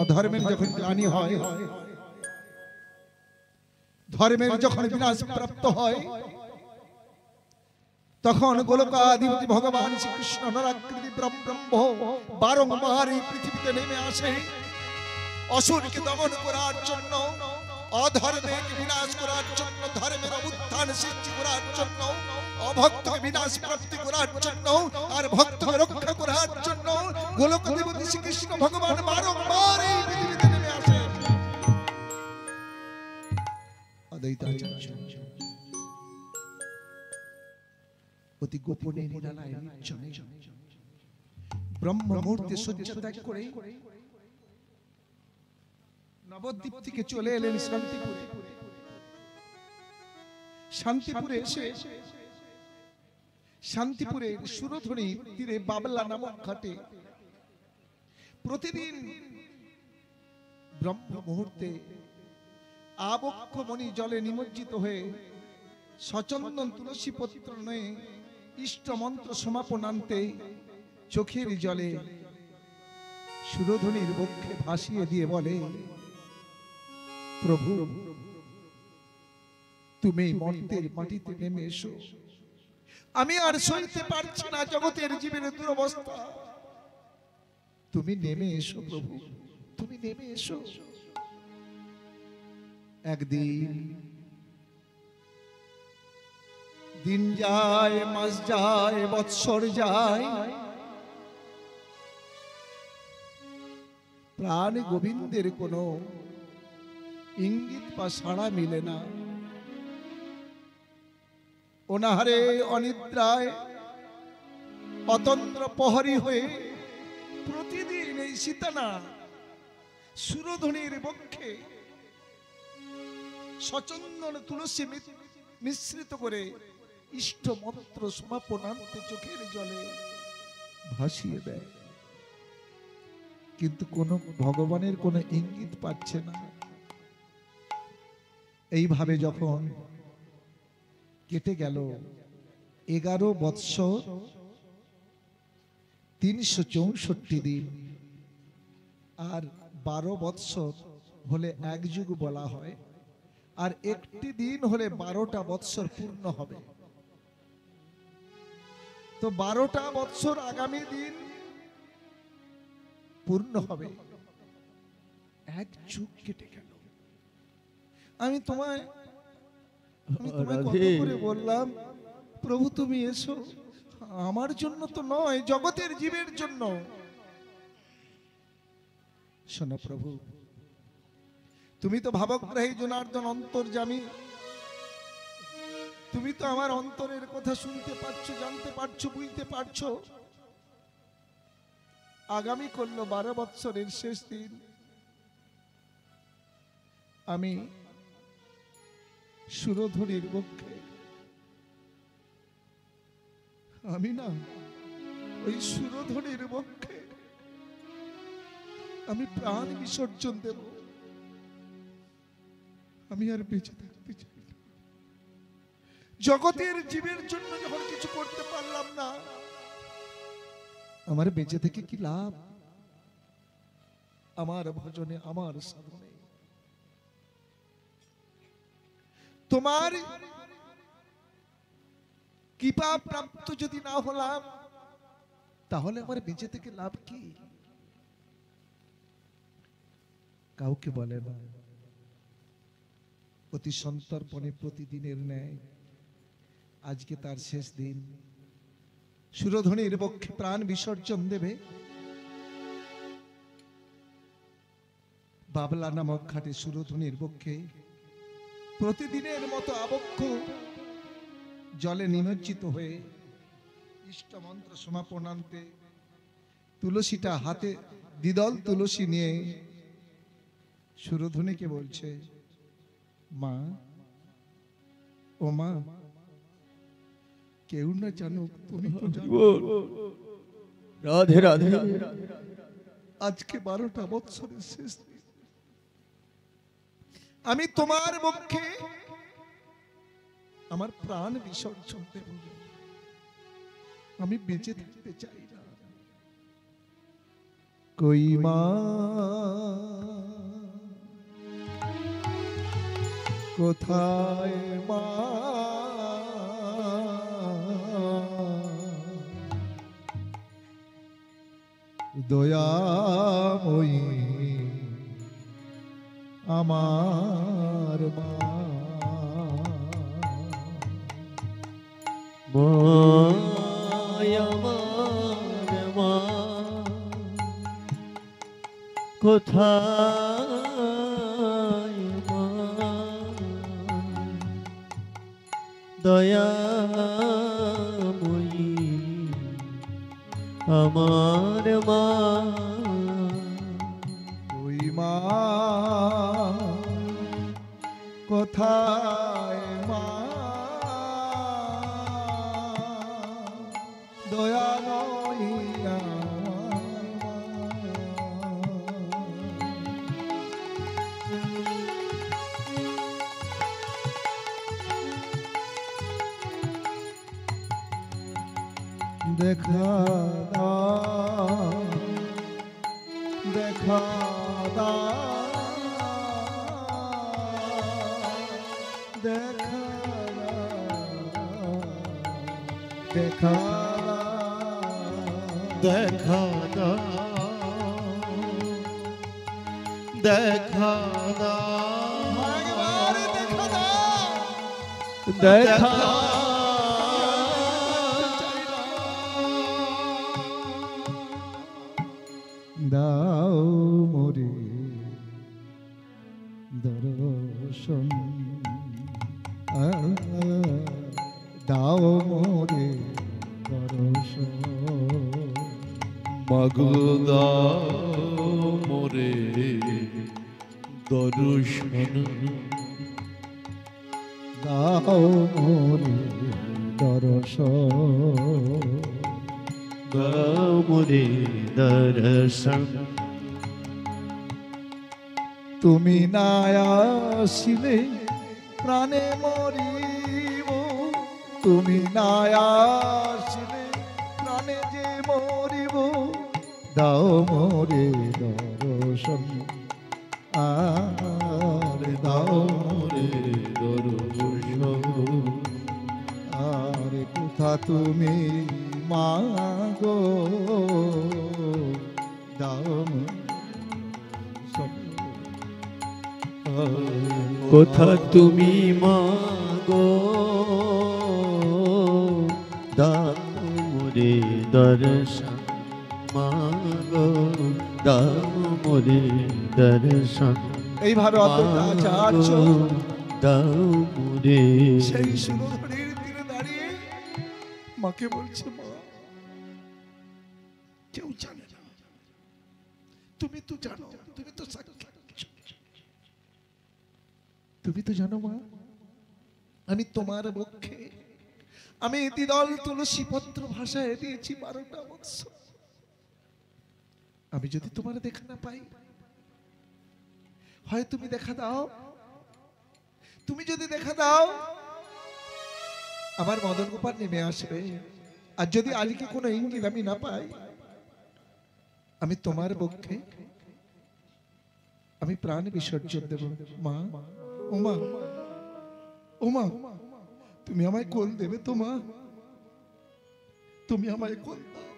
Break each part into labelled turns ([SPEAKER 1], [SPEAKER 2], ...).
[SPEAKER 1] অধর্মের যখন গ্লানি হয়, ধর্মের যখন বিনাশ প্রাপ্ত হয়, তখন গোলকাধিপতি ভগবান শ্রীকৃষ্ণ নরাকৃতি ব্রহ্ম বারংবার এই পৃথিবীতে নেমে আসে অসুরকে দমন করার জন্য, অধর্মের বিনাশ করার জন্য, ধর্মের উত্থান সৃষ্টি করার জন্য, অভক্তকে বিনাশ প্রাপ্তি করার জন্য, আর ভক্তকে রক্ষা করার জন্য গোলকাধিপতি শ্রীকৃষ্ণ ভগবান বারংবার এই পৃথিবীতে নেমে আসে। অদ্বৈতাচার্য অতি গোপনে নিরালায় নির্জনে ব্রহ্ম মুহূর্তে শয্যা ত্যাগ করে নবদ্বীপ থেকে চলে এলেন শান্তিপুরে। শান্তিপুরে এসে শান্তিপুরের সুরধনী তীরে বাবলা নামক ঘাটে প্রতিদিন ব্রহ্ম মুহূর্তে আবক্ষমণি জলে নিমজ্জিত হয়ে সচন্দন তুলসী পত্র নয়ে ইষ্ট মন্ত্র সমাপনান্তে চোখের জলে সুরধনীর বক্ষে ভাসিয়ে দিয়ে বলে, প্রভু তুমি মর্তের মাটিতে নেমে এসো, আমি আর সইতে পারছি না জগতের জীবের দুরবস্থা, তুমি নেমে এসো প্রভু, তুমি নেমে এসো। একদিন দিন যায়, মাস যায়, বৎসর যায়, প্রাণ গোবিন্দের কোনো ইঙ্গিত বা সাড়া মিলে না। অনাহারে অনিদ্রায় অতন্দ্র প্রহরী হয়ে প্রতিদিন এই সীতানা সুরধনীর বক্ষে সচন্দন তুলসী মিশ্রিত করে ইষ্ট মন্ত্র সমাপনান্তে চোখের জলে ভাসিয়ে দেয়, কিন্তু কোন ভগবানের কোনো ইঙ্গিত পাচ্ছে না। এইভাবে যখন কেটে গেল 11 বৎসর 364 দিন, আর 12 বৎসর হলে এক যুগ বলা হয়, আর একটি দিন হলে 12টা বৎসর পূর্ণ হবে। তো 12টা বৎসর আগামী দিন পূর্ণ হবে, এক যুগ কেটে গেল। আমি তোমায় কত করে বললাম, প্রভু তুমি এসো, আমার জন্য তো নয়, জগতের জীবের জন্য। শোনো প্রভু, তুমি তো ভাবগ্রাহী জনার্দন অন্তর্যামী, তুমি তো আমার অন্তরের কথা শুনতে পারছো, জানতে পারছো, বুঝতে পারছো। আগামী করলো 12 বৎসরের শেষ দিন, আমি সুরধনীর বক্ষে, আমি না ওই সুরধনীর বক্ষে আমি প্রাণ বিসর্জন দেব। আমি আর বেঁচে থাকতে চাই না। জগতের জীবের জন্য যখন কিছু করতে পারলাম না, আমার বেঁচে থেকে কি লাভ? আমার ভজনে, আমার সাধনে তোমার কৃপা প্রাপ্ত যদি না হলাম, তাহলে আমার বেঁচে থেকে লাভ কি? কাউকে বলে না। অতি সন্তর্পণে প্রতিদিনের ন্যায় আজকে তার শেষ দিন, সুরধনীর পক্ষে প্রাণ বিসর্জন দেবে। বাবলা নামক ঘাটে সুরধনীর পক্ষে প্রতিদিনের মতো আবক্ষ জলে নিমজ্জিত হয়ে ইষ্ট মন্ত্র সমাপনান্তে তুলসীটা হাতে, দ্বিদল তুলসী নিয়ে সুরধনীকে বলছে, মা, ও মা, কেউ না জানুক, তুমি তো জানো।
[SPEAKER 2] রাধে রাধে।
[SPEAKER 1] আজকে 12টা বৎসরের শেষ দিন, আমি তোমার পক্ষে আমার প্রাণ বিসর্জন দেব। আমি বেঁচে থাকতে চাই না। কই মা কোথায় মা দয়াময়ী আমার মা
[SPEAKER 2] আমার মা কোথায় মা দয়াময়ী আমার মা
[SPEAKER 1] ওই মা কোথায় মা দয়াময়ী আমার মা দেখা দাও দেখা দাও দেখা দেখা
[SPEAKER 2] দেখা দাও দেখা দাও দেখা
[SPEAKER 1] দাও মোরে দর্শন দাও মোরে দর্শন
[SPEAKER 2] মাগো দাও মোরে দর্শন
[SPEAKER 1] দাও মোরে দর্শন
[SPEAKER 2] দাও মোরে দর্শন
[SPEAKER 1] তুমি না আসিলে প্রাণে মরিব তুমি না আসিলে প্রাণে যে মরিব দাও মোরে দর্শন আরে দাও মোরে
[SPEAKER 2] দর্শন
[SPEAKER 1] আরে কোথা তুমি মাগো দাও
[SPEAKER 2] কোথা তুমি মাগো দাও মোরে দর্শন মাগো দাও মোরে দর্শন
[SPEAKER 1] এইভাবে আচার্য
[SPEAKER 2] দাও মোরে
[SPEAKER 1] সেই সুরধরির তীরে দাঁড়িয়ে মাকে বলছে মা কেউ জানে না তুমি তো জানো তুমি তো সাক্ষাৎ তুমি তো জানো মা আমি তোমার পক্ষে আমি দ্বিদল তুলসী পত্র ভাষায় দিয়েছি 12টা বৎসর আমি যদি তোমার দেখা না পাই হয় তুমি দেখা দাও তুমি যদি দেখা দাও আমার মদন গোপাল নেমে আসবে আর যদি আজকে কোনো ইঙ্গিত আমি না পাই আমি তোমার পক্ষে আমি প্রাণ বিসর্জন দেব মা ওমা ওমা তুমি আমায় কোল দেবে তো মা তুমি আমায় কোল দাও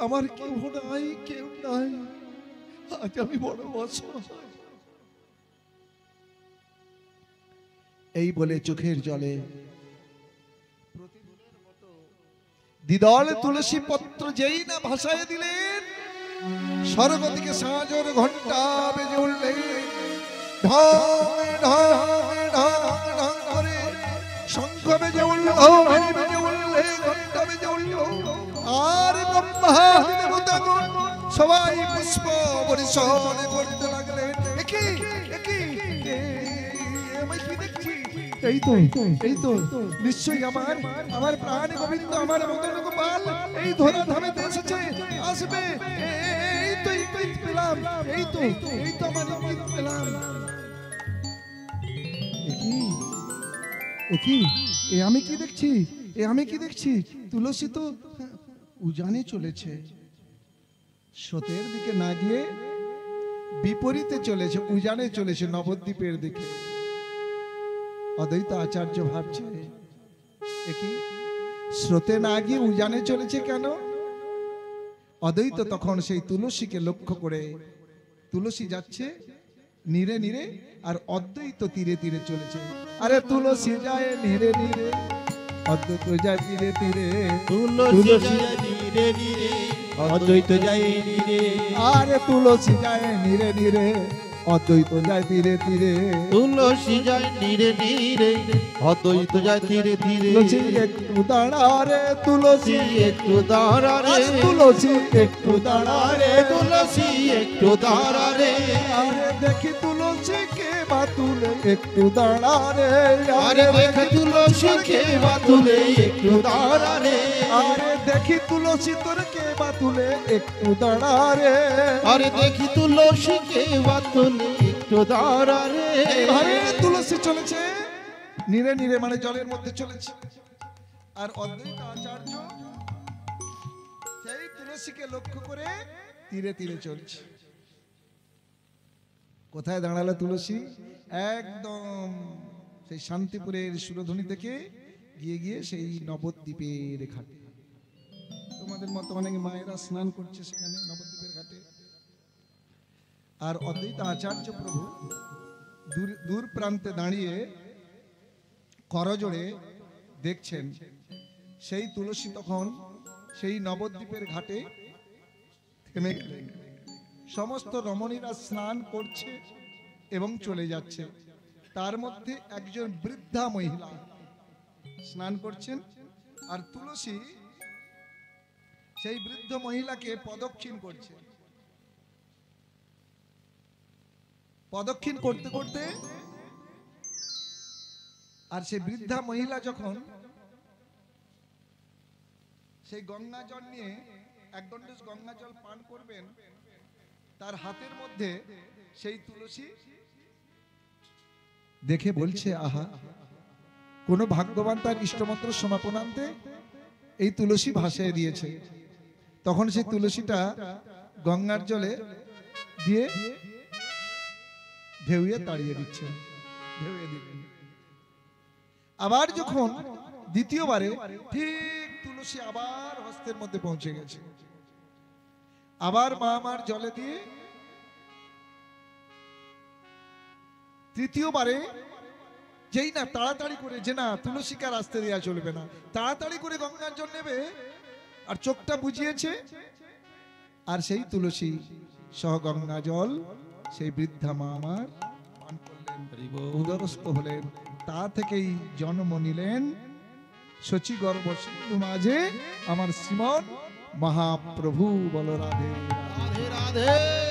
[SPEAKER 1] আমার কেউ নাই কেউ নাই আজ আমি বড় অসহায় এই বলে চোখের জলে দ্বিদল তুলসী পত্র যেই না ভাষায় দিলেন স্বর্গ থেকে সাঁঝর ঘন্টা বেজে উঠলেন ঢং ঢং ঢং ঢং করে শঙ্খ বেজে উঠল বেজে উঠলে ঘন্টা বেজে উঠল আর ব্রহ্মাদি দেবতাগণ সবাই পুষ্প বর্ষণ করতে লাগলেন একই একই আমি কি দেখছি এই তো নিশ্চয়ই আমার প্রাণ গোবিন্দ আমার মদন গোপাল এই ধরা ধামে এসেছে আসবে এই তো ইঙ্গিত পেলাম এই তো আমার ইঙ্গিত পেলাম এ আমি কি দেখছি তুলসী তো উজানে চলেছে স্রোতের দিকে না গিয়ে বিপরীতে চলেছে, উজানে চলেছে নবদ্বীপের দিকে। অদ্বৈত আচার্য ভাবছে কি স্রোতে না গিয়ে উজানে চলেছে কেন? অদ্বৈত তখন সেই তুলসীকে লক্ষ্য করে, তুলসী যাচ্ছে নীরে নীরে আর অদ্বৈত তীরে তীরে চলেছে। আরে তুলসী যায় নীরে নীরে, অদ্বৈত যায় তীরে তীরে,
[SPEAKER 2] তুলসী যায় নীরে নীরে, অদ্বৈত যায় নীরে।
[SPEAKER 1] আরে তুলসী যায় নীরে নীরে, অদ্বৈত যায় তীরে তীরে।
[SPEAKER 2] তুলসী যায় নীরে নীরে, অদ্বৈত যায় ধীরে ধীরে।
[SPEAKER 1] তুলসী একটু দাঁড়া রে, তুলসী
[SPEAKER 2] একটু দাঁড়া রে,
[SPEAKER 1] তুলসী একটু দাঁড়া রে,
[SPEAKER 2] তুলসী একটু দাঁড়া রে।
[SPEAKER 1] আরে দেখি তুলসী কে বাতুলে একটু দাঁড়া রে,
[SPEAKER 2] আরে দেখি তুলসী কে বাতুলে একটু দাঁড়া রে।
[SPEAKER 1] আরে দেখি তুলসী তোর কে বাতুলে একটু দাঁড়া রে।
[SPEAKER 2] আরে দেখি তুলসী কে বাতুলে একটু দাঁড়া রে।
[SPEAKER 1] আরে তুলসী চলেছে নীরে নীরে, মানে জলের মধ্যে চলেছে। আর অদ্বৈত আচার্য সেই তুলসীকে লক্ষ্য করে তীরে তীরে চলছে। কোথায় দাঁড়ালো তুলসী? একদম সেই শান্তিপুরের সুরধ্বনি থেকে গিয়ে গিয়ে সেই নবদ্বীপের ঘাটে। তোমাদের মতো অনেক মায়েরা স্নান করছে সেখানে নবদ্বীপের ঘাটে। আর অদ্বৈত আচার্য প্রভু দূর প্রান্তে দাঁড়িয়ে করজোড়ে দেখছেন সেই তুলসী তখন সেই নবদ্বীপের ঘাটে থেমে গেলেন। সমস্ত রমণীরা স্নান করছে এবং চলে যাচ্ছে। তার মধ্যে একজন বৃদ্ধা মহিলা স্নান করছেন, আর তুলসী সেই বৃদ্ধ মহিলাকে প্রদক্ষিণ করছে। প্রদক্ষিণ করতে করতে আর সেই বৃদ্ধা মহিলা যখন সেই গঙ্গা জল নিয়ে এক গন্ডুস গঙ্গা জল পান করবেন, তার হাতের মধ্যে সেই তুলসী দেখে বলছে, আহা, কোন ভাগ্যবান তার ইষ্টমন্ত্র সমাপন আনতে এই তুলসী ভাসিয়ে দিয়েছে। তখন সেই তুলসীটা গঙ্গার জলে দিয়ে ঢেউয়ে তাড়িয়ে দিচ্ছে, ঢেউয়ে দিলেন। আবার যখন দ্বিতীয়বারে ঠিক তুলসী আবার হস্তের মধ্যে পৌঁছে গেছে, আবার মা আমার জলে দিয়ে তৃতীয়বারে যেই না তাড়াতাড়ি করে, যে না তুলসীকে আসতে দেওয়া চলবে না, তাড়াতাড়ি করে গঙ্গার জল নেবে আর চোখটা বুঝিয়েছে, আর সেই তুলসী সহ গঙ্গা জল সেই বৃদ্ধা মা আমার পান করলেন, উদরস্থ হলেন। তা থেকেই জন্ম নিলেন শচী গর্ভ সিন্ধু মাঝে আমার শ্রীমন মহাপ্রভু। বল রাধে
[SPEAKER 2] রাধে রাধে।